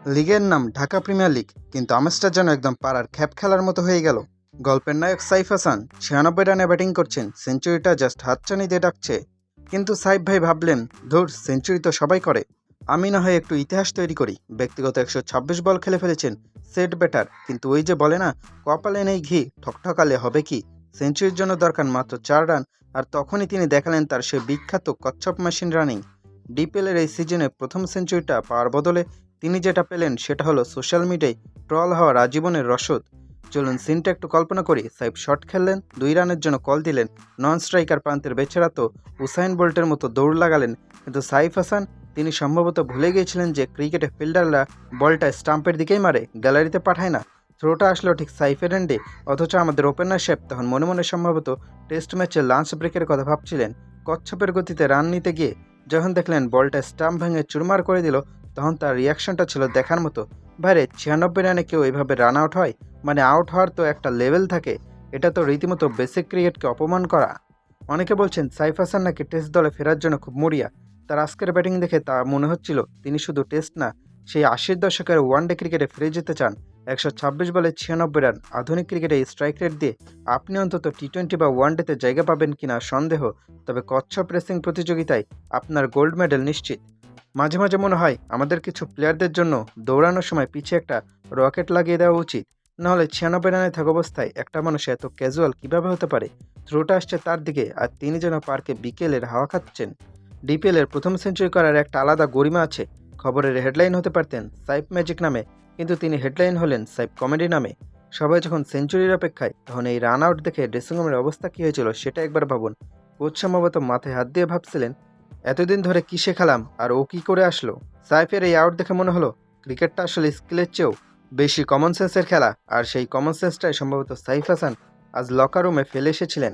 লিগের নাম Dhaka premier league, কিন্তু আমেজটা যেন একদম পাড়ার খ্যাপ খেলার মতো হয়ে গেল। গল্পের নায়ক সাইফ হাসান 96 রানে ব্যাটিং করছেন, সেঞ্চুরিটা জাস্ট হাতছানি দিয়ে ডাকছে। কিন্তু সাইফ ভাই ভাবলেন, ধুর, সেঞ্চুরি তো সবাই করে, আমি না হয় একটু ইতিহাস তৈরি করি। ব্যক্তিগত 126 বল খেলে ফেলেছেন, সেট ব্যাটার, কিন্তু ওই যে বলে না, কপালে নেই ঘি, ঠকঠকালে হবে কি। সেঞ্চুরির জন্য দরকার মাত্র 4 রান, আর তখনই তিনি দেখালেন তার সে বিখ্যাত কচ্ছপ মেশিন রানিং। ডিপিএলের এই সিজনে প্রথম সেঞ্চুরিটা পাওয়ার বদলে তিনি যেটা পেলেন সেটা হলো সোশ্যাল মিডিয়ায় ট্রল হওয়ার আজীবনের রসদ। চলুন সিনটা একটু কল্পনা করি। সাইফ শট খেললেন, 2 রানের জন্য কল দিলেন, নন স্ট্রাইকার প্রান্তের বেচারা তো উসাইন বোল্টের মতো দৌড় লাগালেন। কিন্তু সাইফ হাসান, তিনি সম্ভবত ভুলে গিয়েছিলেন যে ক্রিকেটে ফিল্ডাররা বলটা স্টাম্পের দিকেই মারে, গ্যালারিতে পাঠায় না। থ্রোটা আসলো ঠিক সাইফের এন্ডে, অথচ আমাদের ওপেনার শেপ তখন মনে মনে সম্ভবত টেস্ট ম্যাচের লাঞ্চ ব্রেকের কথা ভাবছিলেন। কচ্ছপের গতিতে রান নিতে গিয়ে যখন দেখলেন বলটা স্টাম্প ভেঙে চুরমার করে দিল, তখন তার রিয়াকশনটা ছিল দেখার মতো। বাইরে 96 রানে কেউ এইভাবে রান আউট হয়, মানে আউট হওয়ার তো একটা লেভেল থাকে। এটা তো রীতিমতো বেসিক ক্রিকেটকে অপমান করা। অনেকে বলছেন সাইফ হাসান নাকি টেস্ট দলে ফেরার জন্য খুব মরিয়া। তার আজকের ব্যাটিং দেখে তা মনে হচ্ছিল তিনি শুধু টেস্ট না, সেই 80-র দশকের ওয়ানডে ক্রিকেটে ফিরে যেতে চান। 126 বলে 96 রান, আধুনিক ক্রিকেটে স্ট্রাইক রেট দিয়ে আপনি অন্তত টি-20 বা ওয়ানডেতে জায়গা পাবেন কিনা সন্দেহ। তবে কচ্ছপ রেসিং প্রতিযোগিতায় আপনার গোল্ড মেডেল নিশ্চিত। মাঝে মাঝে মনে হয় আমাদের কিছু প্লেয়ারদের জন্য দৌড়ানোর সময় পিছে একটা রকেট লাগিয়ে দেওয়া উচিত। নাহলে 96 রানে থাকা অবস্থায় একটা মানুষ এত ক্যাজুয়াল কিভাবে হতে পারে। থ্রোটা আসছে তার দিকে, আর তিনি যেন পার্কে বিকেলের হাওয়া খাচ্ছেন। ডিপিএলের প্রথম সেঞ্চুরি করার একটা আলাদা গরিমা আছে। খবরের হেডলাইন হতে পারতেন সাইফ ম্যাজিক নামে, কিন্তু তিনি হেডলাইন হলেন সাইফ কমেডি নামে। সবাই যখন সেঞ্চুরির অপেক্ষায়, তখন এই রান আউট দেখে ড্রেসিংরুমের অবস্থা কী হয়েছিল সেটা একবার ভাবুন। কোচ সম্ভবত মাথায় হাত দিয়ে ভাবছিলেন, এতদিন ধরে কী শেখালাম আর ও কী করে আসলো। সাইফের এই আউট দেখে মনে হলো ক্রিকেটটা আসলে স্কিলের চেয়েও বেশি কমন সেন্সের খেলা, আর সেই কমন সেন্সটাই সম্ভবত সাইফ হাসান আজ লকার রুমে ফেলে এসেছিলেন।